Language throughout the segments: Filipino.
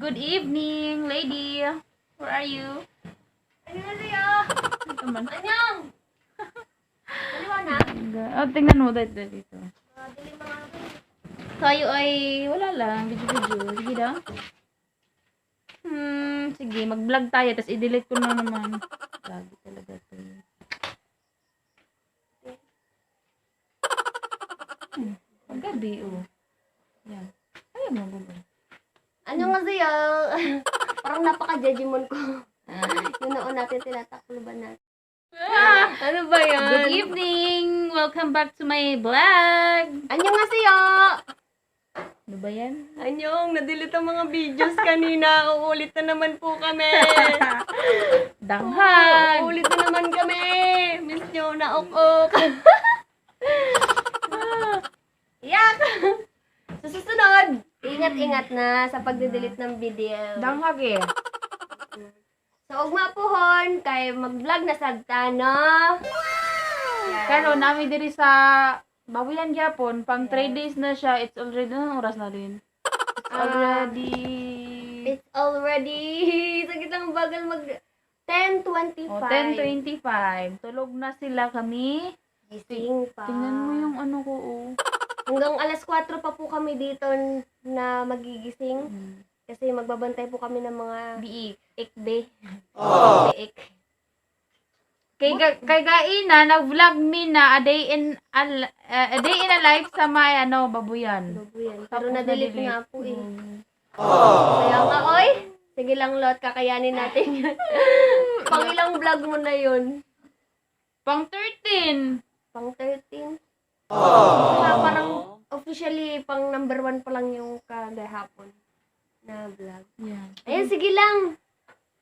Good evening, lady. Where are you? 안녕하세요. Naman. 안녕. Maliwanag. Oh, tingnan mo dito. Dilim mga Tayo ay wala lang, video. Sige daw. Sige, mag-vlog tayo, tapos i-delete ko na naman. Lagi talaga to. Paggabi, oh. Yan. Ayaw mo, bubay. 안녕하세요. Parang napaka-judgment ko. Yung noon natin tinatakluban natin. Ano ba yan? Good evening! Welcome back to my vlog! 안녕하세요. Ano ba yan? Anyong, na-delete ang mga videos kanina. Uulit na naman po kami. Danghag! Uulit na naman kami. Miss nyo na ok. Yak! Sa susunod, ingat-ingat na sa pagde-delete ng video. Danghag eh. So, ugma pohon, kay mag-vlog na sagta, no? Pero namin diri sa Babuyan Japon, pang 3 days na siya, it's already, anong oras na rin? It's already, sakit lang bagal mag 10:25. Oh, 10:25. Tulog na sila kami. Gising pa. Tingnan mo yung ano ko, oh. Hanggang alas 4 pa po kami dito na magigising. Kasi magbabantay po kami ng mga Biik. ikbe. Biik. Kay Gaina, nag-vlog mi na a day in a life sa may Babuyan. Babuyan. Pero Tapos na-delete na-delete. nga po eh. Kaya nga, oy. Sige lang, Lot. Kakayanin natin yun. Pang ilang vlog mo na yun? Pang 13. Pang 13? Kaya parang officially pang number 1 pa lang yung kagahapon na vlog. Yan. Ayan, sige lang.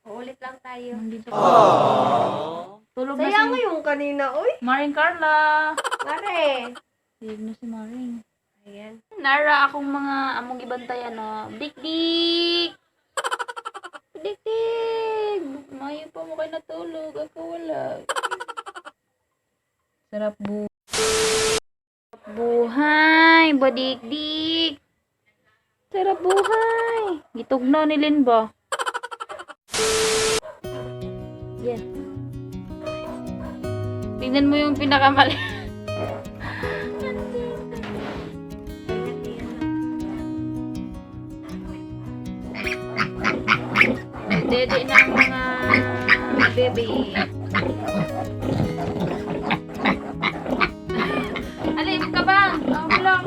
Uulit lang tayo. Nandito ko. Tulog na Saya si mo yung kanina, oy. Maring Carla. Mare. Tulog na si Maring. Ayan. Nara akong mga among ibantayan na dik-dik. Dik-dik. Mayo pa mo kayo natulog. Ako wala. Sarap buhay. Badik-dik. Sarap buhay. Gitugnaw ni Lin ba? Yan. Tingnan mo yung pinakamali. Dede ng mga baby. Alin ka ba?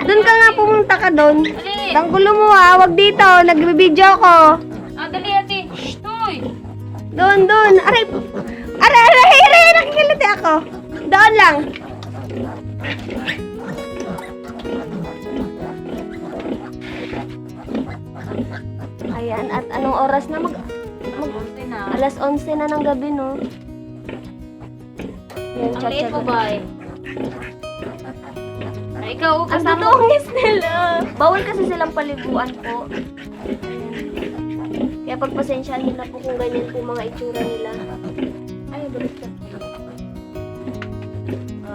Doon ka nga pumunta ka doon. Alin? Tanggulo mo ha, wag dito. Nagbibideo ko. Dali ate. Shh, toy. Doon. Aray, nakikiliti ako. Doon lang. Ayan, at anong oras na alas 11 na ng gabi, no? Yan, Ang liit mo ba eh? Ay, ikaw, Ang kasama dudungis nila. Bawal kasi silang paliguan po. Kaya pagpasensyahan nyo na po kung ganyan po mga itsura nila. Ay, baliktad.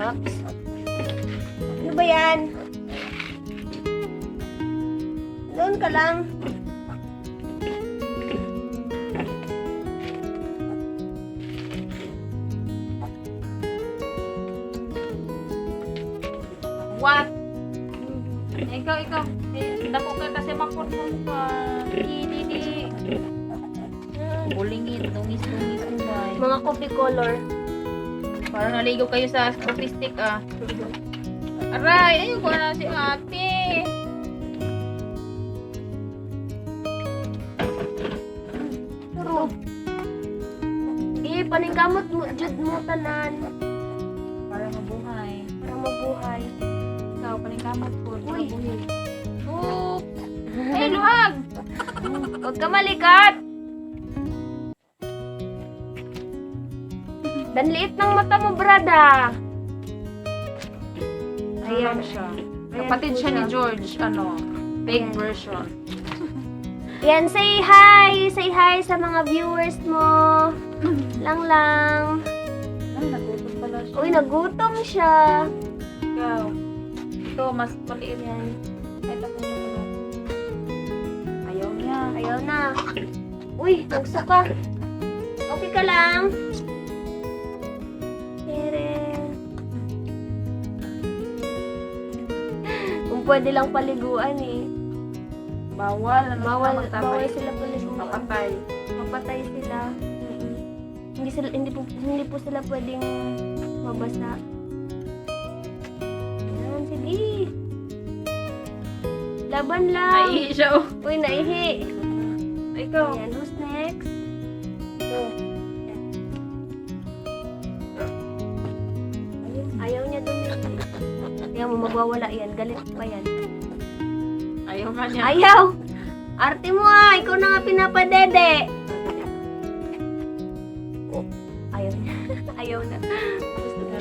Oops. Ano ba yan? Doon ka lang. What? Ikaw. Dako ka kasi makurmong pa. Di. Bulingit, dungis mo ba? Mga coffee color. Parang naligo kayo sa coffee stick ah. Aray, ayun ko na si ate. Pero, paningkamot mo, jud mo tanan. Para mabuhay. Para mabuhay. Ikaw, paningkamot po. Uy. Oops! Ay, luhag! Huwag ka malikat! Danliit ng mata mo, brada. Ayan siya. Kapatid siya ni George, fake version. Yan, say hi! Say hi sa mga viewers mo. Lang. Ay, nagutom pala siya. Uy, nagutom siya. Ikaw. Ito, mas maliit yan. Ay, tapos na pala. Ayaw niya. Ayaw na. Uy, nagsuka. Okay ka lang? Tere. Kung pwede lang paliguan eh. Bawal. Ano Bawal, sila bawal magtabay? sila paliguan. Mapatay. Mapatay sila. Hindi po sila pwedeng mabasa. Ayan, sige. Laban lang. Naihi siya oh. Uy, naihi. Ikaw. Ayan, who's next? Ito. Ayaw niya dun. Kaya mo magwawala yan. Galit pa yan. Ayaw nga niya. Ayaw! Arte mo ah! Ikaw na nga pinapadede! Oh, ayaw niya. Ayaw na.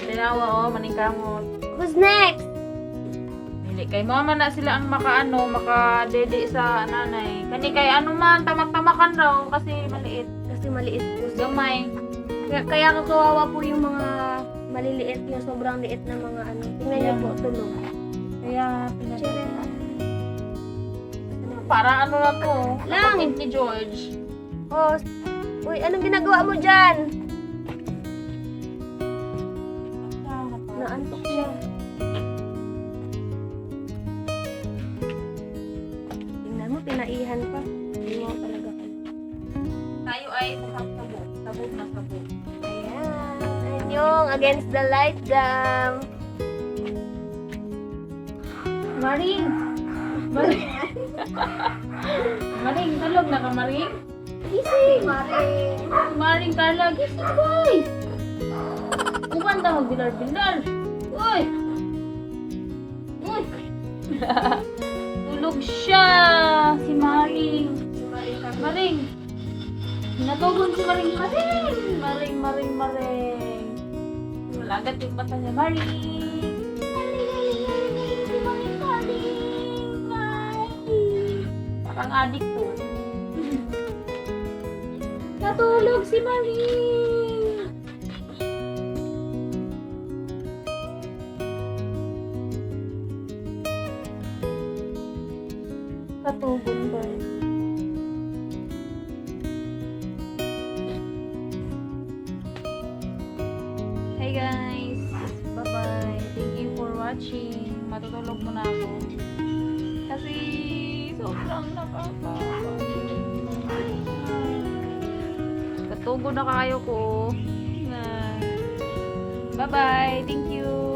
Tinawa oh, maningkamot. Who's next? Hindi kay mama na sila ang makadede sa nanay. Kani kay ano man, tamak-tamakan raw kasi maliit. Kasi maliit po siya. Gamay. Kaya kakawawa po yung mga maliliit, yung sobrang liit na mga ano. Tingnan niyo po, tulog. Kaya pinatira. Para ano na to? Lang. Kapatid ni George. Oh, uy, anong ginagawa mo dyan? Naantok siya. Tingnan mo, pinaihan pa. Iwan talaga kayo. Tayo ay sabog. Sabog na sabog. Ayan. Yung against the light dam. Maring! Maring! Maring, talog na ka, Maring? Gising! Maring. Maring, Carla, gising, boy! Upan ta magbilar-bilar. Uy! Uy! Tulog siya! Si Maring. Maring! Natugon si Maring. Maring! Maring, Maring, Maring. Malagat yung mata niya. Maring! Parang adik po. Natulog si Maring. Katugon ba? Hey guys. Bye-bye. Thank you for watching. Matutulog muna ako. Kasi sobrang nakakapagod. Katugo na kayo ko. Bye-bye. Thank you.